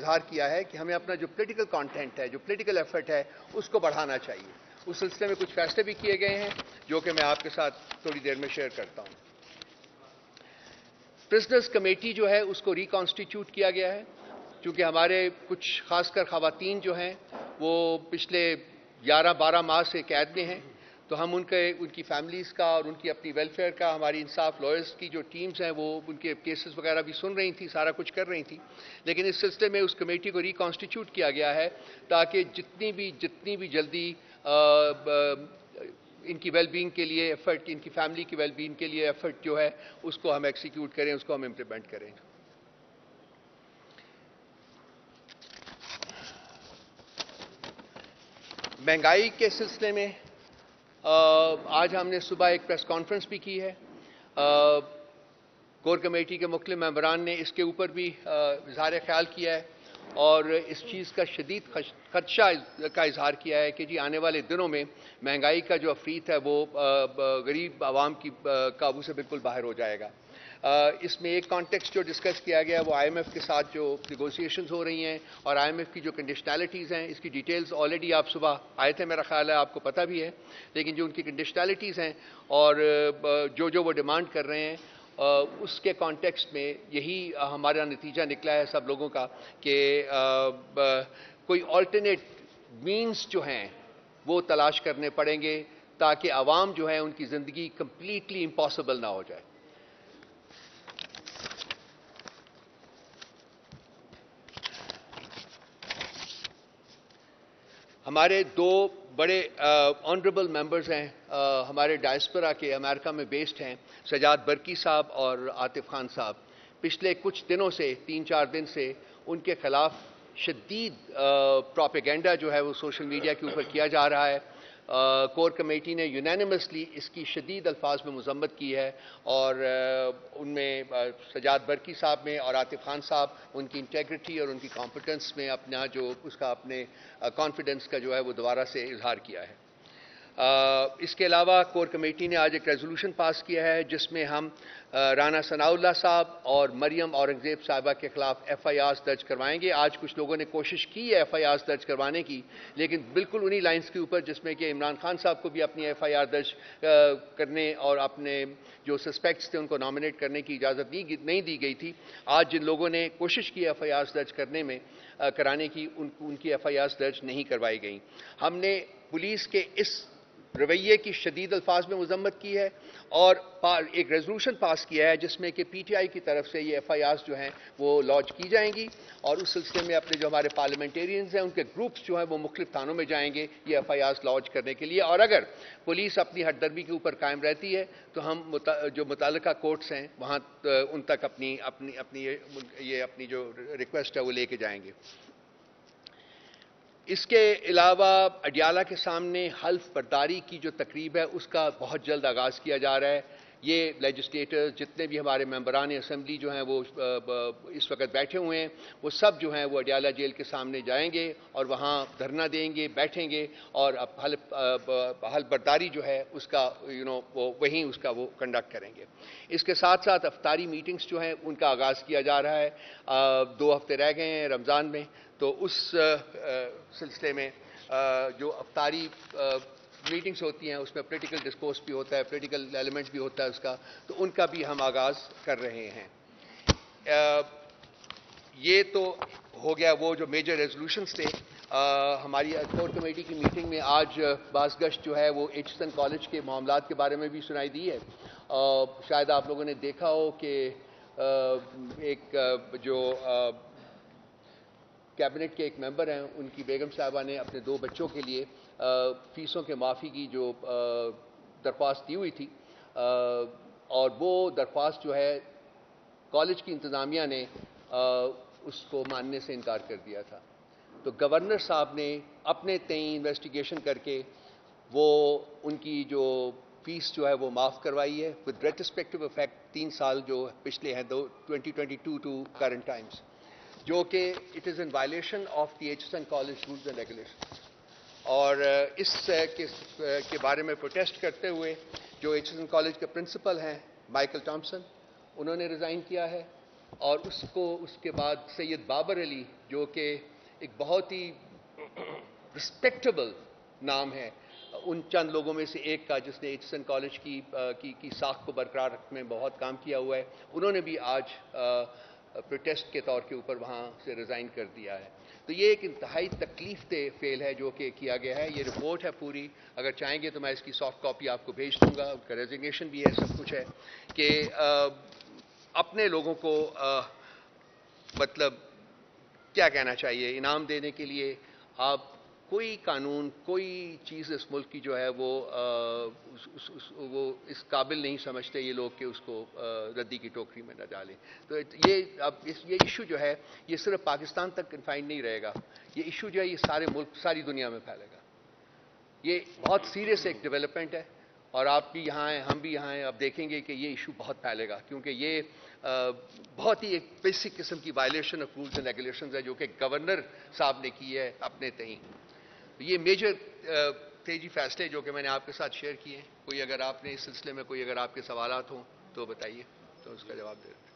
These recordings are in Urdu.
اظہار کیا ہے کہ ہمیں اپنا جو پولیٹیکل کانٹینٹ ہے، جو پولیٹیکل ایفرٹ ہے، اس کو بڑھانا چاہیے۔ اس سلسلے میں کچھ فیصلے بھی کیے گئے ہیں جو کہ میں آپ کے ساتھ تھوڑی دیر میں شیئر کرتا ہوں۔ پرزنرز کمیٹی جو ہے اس کو ریکانسٹیٹیوٹ کیا گیا ہے، چونکہ ہمارے کچھ خاص کر خواتین جو ہیں وہ پچھلے 11-12 ماہ سے قید میں ہیں، تو ہم ان کی فیملیز کا اور ان کی اپنی ویلفیئر کا، ہماری انصاف لائرز کی جو ٹیمز ہیں وہ ان کے کیسز وغیرہ بھی سن رہی تھیں، سارا کچھ کر رہی تھیں، لیکن اس سلسلے میں اس کمیٹی کو ریکانسٹیٹیوٹ کیا گیا ہے تاکہ جتنی بھی جلدی ان کی ویل بینگ کے لیے ایفرٹ، ان کی فیملی کی ویل بینگ کے لیے ایفرٹ جو ہے اس کو ہم ایکسیکیوٹ کریں، اس کو ہم امپلیمنٹ کریں۔ مہنگائی کے سلسلے میں آج ہم نے صبح ایک پریس کانفرنس بھی کی ہے۔ کور کمیٹی کے مختلف ممبران نے اس کے اوپر بھی اظہار خیال کیا ہے اور اس چیز کا شدید خدشہ کا اظہار کیا ہے کہ جی آنے والے دنوں میں مہنگائی کا جو عفریت ہے وہ غریب عوام کی قابو سے بالکل باہر ہو جائے گا۔ اس میں ایک کانٹیکسٹ جو ڈسکس کیا گیا وہ آئی ایم ایف کے ساتھ جو نیگوسیشنز ہو رہی ہیں اور آئی ایم ایف کی جو کنڈیشنلٹیز ہیں، اس کی ڈیٹیلز آلریڈی آپ صبح آئے تھے، میرا خیال ہے آپ کو پتہ بھی ہے، لیکن جو ان کی کنڈیشنلٹیز ہیں اور جو وہ ڈیمانڈ کر رہے ہیں اس کے کانٹیکسٹ میں یہی ہمارا نتیجہ نکلا ہے سب لوگوں کا کہ کوئی آلٹرنیٹ مینز جو ہیں وہ تلاش کرنے پڑیں گے تاکہ عوام جو ہیں ان کی زندگی کمپلیٹلی امپاسبل نہ ہو جائے۔ ہمارے دو بڑے آنریبل ممبرز ہیں ہمارے ڈائسپورا کے، امریکہ میں بیسڈ ہیں، سجاد برکی صاحب اور عاطف خان صاحب۔ پچھلے کچھ دنوں سے 3-4 دن سے ان کے خلاف شدید پروپیگنڈا جو ہے وہ سوشل میڈیا کے اوپر کیا جا رہا ہے۔ کور کمیٹی نے یونینیمسلی اس کی شدید الفاظ میں مذمت کی ہے اور ان میں سجاد برکی صاحب میں اور عاطف خان صاحب ان کی انٹیگریٹی اور ان کی کمپیٹنس میں اپنا جو اس کا اپنے کانفیڈنس کا جو ہے وہ دوبارہ سے اظہار کیا ہے۔ اس کے علاوہ کور کمیٹی نے آج ایک ریزولوشن پاس کیا ہے جس میں ہم رانا ثناء اللہ صاحب اور مریم اورنگزیب صاحبہ کے خلاف ایف آئی آرز درج کروائیں گے۔ آج کچھ لوگوں نے کوشش کی ہے ایف آئی آرز درج کروانے کی، لیکن بالکل انہی لائنز کے اوپر جس میں کہ عمران خان صاحب کو بھی اپنی ایف آئی آر درج کرنے اور اپنے جو سسپیکٹس تھے ان کو نامنیٹ کرنے کی اجازت نہیں دی گئی تھی۔ آج جن لوگوں نے کوشش کی ایف آئی آرز درج کرانے کی ان کی ایف آئی آرز درج نہیں کروائی گئیں۔ ہم نے پولیس کے اس رویے کی شدید الفاظ میں مذمت کی ہے اور ایک ریزولوشن پاس کیا ہے جس میں کہ پی ٹی آئی کی طرف سے یہ ایف آئی آرز جو ہیں وہ لانچ کی جائیں گی اور اس سلسلے میں اپنے جو ہمارے پارلیمنٹیرینز ہیں ان کے گروپس جو ہیں وہ مختلف تھانوں میں جائیں گے یہ ایف آئی آرز لانچ کرنے کے لیے، اور اگر پولیس اپنی ہٹ درمی کے اوپر قائم رہتی ہے تو ہم جو متعلقہ کورٹس ہیں وہاں ان تک اپنی جو ریکویسٹ ہے وہ لے کے جائیں گے۔ اس کے علاوہ اڈیالہ کے سامنے حلف برداری کی جو تقریب ہے اس کا بہت جلد آغاز کیا جا رہا ہے۔ یہ لیجسلیٹرز جتنے بھی ہمارے ممبران اسمبلی جو ہیں وہ اس وقت بیٹھے ہوئے ہیں وہ سب جو ہیں وہ اڈیالہ جیل کے سامنے جائیں گے اور وہاں دھرنا دیں گے، بیٹھیں گے اور حلف برداری جو ہے اس کا وہیں اس کا وہ کنڈکٹ کریں گے۔ اس کے ساتھ ساتھ افطاری میٹنگز جو ہیں ان کا آغاز کیا جا رہا ہے۔ 2 ہفتے رہ گئے ہیں رمضان میں، تو اس سلسلے میں جو افطاری میٹنگز ہوتی ہیں اس میں پولیٹیکل ڈسکورس بھی ہوتا ہے، پولیٹیکل ایلیمنٹ بھی ہوتا ہے اس کا، تو ان کا بھی ہم آغاز کر رہے ہیں۔ یہ تو ہو گیا وہ جو میجر ریزولوشنز تھے۔ ہماری کور کمیٹی کی میٹنگ میں آج بعض گشت جو ہے وہ ایچسن کالج کے معاملات کے بارے میں بھی سنائی دی ہے۔ شاید آپ لوگوں نے دیکھا ہو کہ ایک جو کیبنٹ کے ایک ممبر ہیں ان کی بیگم صاحبہ نے اپنے 2 بچوں کے لیے فیسوں کے معافی کی جو درخواست دی ہوئی تھی اور وہ درخواست جو ہے کالج کی انتظامیہ نے اس کو ماننے سے انکار کر دیا تھا، تو گورنر صاحب نے اپنے تئیں انویسٹیگیشن کر کے وہ ان کی جو فیس جو ہے وہ معاف کروائی ہے ود ریٹروسپیکٹو افیکٹ 3 سال جو پچھلے ہیں 2022 ٹو کرنٹ ٹائمز، جو کہ it is in violation of the Aitchison college rules and regulation. اور اس کے بارے میں پروٹیسٹ کرتے ہوئے جو ایچسن کالج کے پرنسپل ہیں مائیکل ٹامسن، انہوں نے ریزائن کیا ہے اور اس کے بعد سید بابر علی جو کہ ایک بہت ہی رسپیکٹیبل نام ہے، ان چند لوگوں میں سے ایک کا جس نے ایچسن کالج کی ساکھ کو برقرار رکھنے میں بہت کام کیا ہوا ہے، انہوں نے بھی آج پروٹیسٹ کے طور کے اوپر وہاں سے ریزائن کر دیا ہے. تو یہ ایک انتہائی تکلیف دہ فعل ہے جو کہ کیا گیا ہے. یہ رپورٹ ہے پوری، اگر چاہیں گے تو میں اس کی سافٹ کاپی آپ کو بھیج دوں گا. ان کا ریزگنیشن بھی ہے، سب کچھ ہے کہ اپنے لوگوں کو مطلب کیا کہنا چاہیے، انعام دینے کے لیے آپ کوئی قانون، کوئی چیز اس ملک کی جو ہے وہ اس قابل نہیں سمجھتے یہ لوگ کہ اس کو ردی کی ٹوکری میں نہ ڈالیں. تو یہ ایشو جو ہے یہ صرف پاکستان تک کنفائنڈ نہیں رہے گا، یہ ایشو جو ہے یہ سارے ملک، ساری دنیا میں پھیلے گا. یہ بہت سیریس ایک ڈیولپمنٹ ہے، اور آپ بھی یہاں ہیں، ہم بھی یہاں ہیں. اب دیکھیں گے کہ یہ ایشو بہت پھیلے گا، کیونکہ یہ بہت ہی ایک بیسک قسم کی violation of rules and regulations ہے جو کہ گورنر صاحب نے کی ہے اپنے تئیں. یہ میجر تھے جی فیصلے جو کہ میں نے آپ کے ساتھ شیئر کیے ہیں. کوئی اگر آپ نے اس سلسلے میں کوئی اگر آپ کے سوالات ہوں تو بتائیے، تو اس کا جواب دے دیں.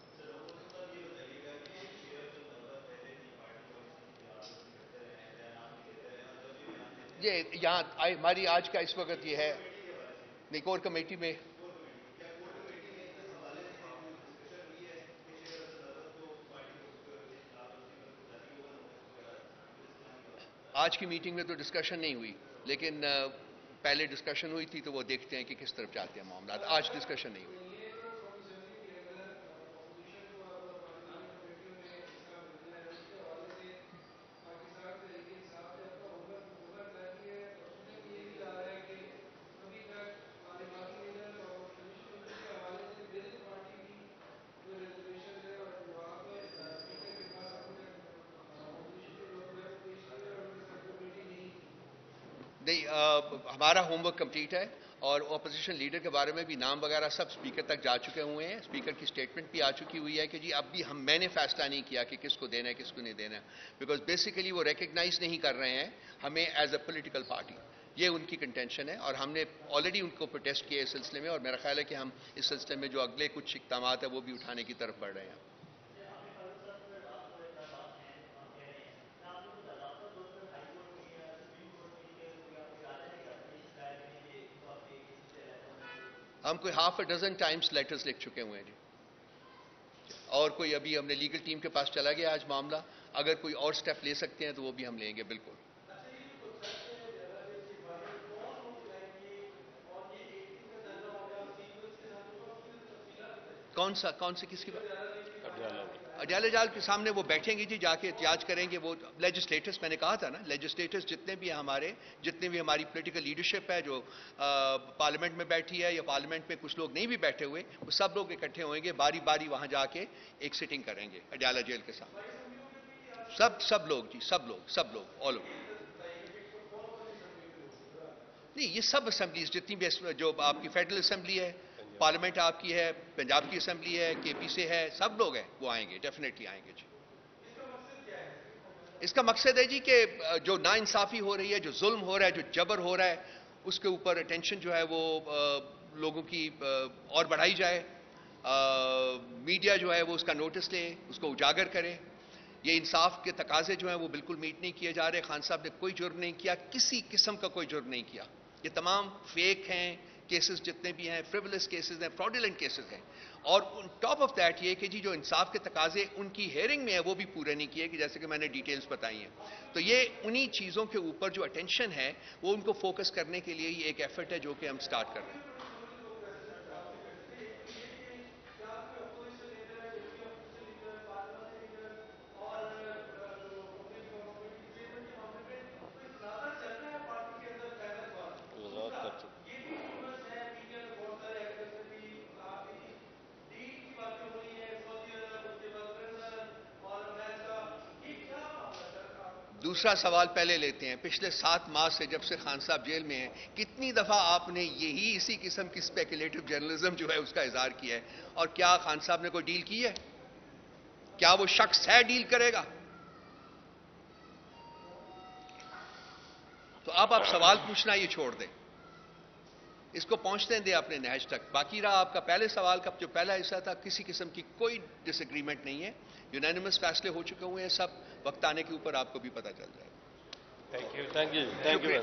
یہ یہاں ہماری آج کا اس وقت یہ ہے نہیں کور کمیٹی میں آج کی میٹنگ میں تو ڈسکشن نہیں ہوئی، لیکن پہلے ڈسکشن ہوئی تھی، تو وہ دیکھتے ہیں کہ کس طرف جاتے ہیں معاملات. آج ڈسکشن نہیں ہوئی. نہیں، ہمارا ہوم ورک کمپلیٹ ہے، اور اپوزیشن لیڈر کے بارے میں بھی نام وغیرہ سب اسپیکر تک جا چکے ہوئے ہیں. اسپیکر کی اسٹیٹمنٹ بھی آ چکی ہوئی ہے کہ جی اب بھی میں نے فیصلہ نہیں کیا کہ کس کو دینا ہے کس کو نہیں دینا ہے، بیکاز بیسیکلی وہ ریکگنائز نہیں کر رہے ہیں ہمیں ایز اے پولیٹیکل پارٹی. یہ ان کی کنٹینشن ہے، اور ہم نے آلریڈی ان کو پروٹیسٹ کیا اس سلسلے میں، اور میرا خیال ہے کہ ہم اس سلسلے میں جو اگلے کچھ اقدامات ہیں وہ بھی اٹھانے کی طرف بڑھ رہے ہیں. ہم کوئی half a dozen Times letters لکھ چکے ہوئے ہیں جی. اور کوئی ابھی ہم نے لیگل ٹیم کے پاس چلا گیا آج معاملہ، اگر کوئی اور سٹیپ لے سکتے ہیں تو وہ بھی ہم لیں گے بالکل. کون سی کس کی بات؟ اڈیالہ جال کے سامنے وہ بیٹھیں گے جی، جا کے احتجاج کریں گے. وہ لیجسلیٹرز، میں نے کہا تھا نا، لیجسلیٹرز جتنے بھی ہیں ہمارے، جتنے بھی ہماری پولیٹیکل لیڈرشپ ہے جو پارلیمنٹ میں بیٹھی ہے یا پارلیمنٹ میں کچھ لوگ نہیں بھی بیٹھے ہوئے، وہ سب لوگ اکٹھے ہوئیں گے، باری باری وہاں جا کے ایک سٹنگ کریں گے اڈیالہ جیل کے سامنے. سب لوگ جی، سب لوگ آل اوور. نہیں، یہ سب اسمبلیز جتنی بھی جو آپ کی فیڈرل اسمبلی ہے، پارلیمنٹ آپ کی ہے، پنجاب کی اسمبلی ہے، کے پی سے ہے، سب لوگ ہیں وہ آئیں گے، ڈیفینیٹلی آئیں گے جی. اس کا مقصد ہے جی کہ جو نا انصافی ہو رہی ہے، جو ظلم ہو رہا ہے، جو جبر ہو رہا ہے، اس کے اوپر اٹینشن جو ہے وہ لوگوں کی اور بڑھائی جائے. میڈیا جو ہے وہ اس کا نوٹس لے، اس کو اجاگر کرے. یہ انصاف کے تقاضے جو ہیں وہ بالکل میٹ نہیں کیے جا رہے. خان صاحب نے کوئی جرم نہیں کیا، کسی قسم کا کوئی جرم نہیں کیا. یہ تمام فیک ہیں کیسز، جتنے بھی ہیں فریولس کیسز ہیں، فراڈولنٹ کیسز ہیں. اور ٹاپ آف دیٹ یہ کہ جی جو انصاف کے تقاضے ان کی ہیئرنگ میں ہے وہ بھی پورے نہیں کیے، کہ جیسے کہ میں نے ڈیٹیلز بتائی ہیں. تو یہ انہی چیزوں کے اوپر جو اٹینشن ہے وہ ان کو فوکس کرنے کے لیے یہ ایک ایفرٹ ہے جو کہ ہم سٹارٹ کر رہے ہیں. دوسرا سوال پہلے لیتے ہیں. پچھلے 7 ماہ سے جب سے خان صاحب جیل میں ہیں، کتنی دفعہ آپ نے یہی اسی قسم کی اسپیکولیٹو جرنلزم جو ہے اس کا اظہار کیا ہے؟ اور کیا خان صاحب نے کوئی ڈیل کی ہے؟ کیا وہ شخص ہے ڈیل کرے گا؟ تو اب آپ سوال پوچھنا یہ چھوڑ دیں. اس کو پہنچنے دیں اپنے نہج تک. باقی رہا آپ کا پہلے سوال کا جو پہلا حصہ تھا, کسی قسم کی کوئی ڈس ایگریمنٹ نہیں ہے, یونینیمس فیصلے ہو چکے ہوئے ہیں, سب وقت آنے کے اوپر آپ کو بھی پتہ چل جائے گا. Thank you.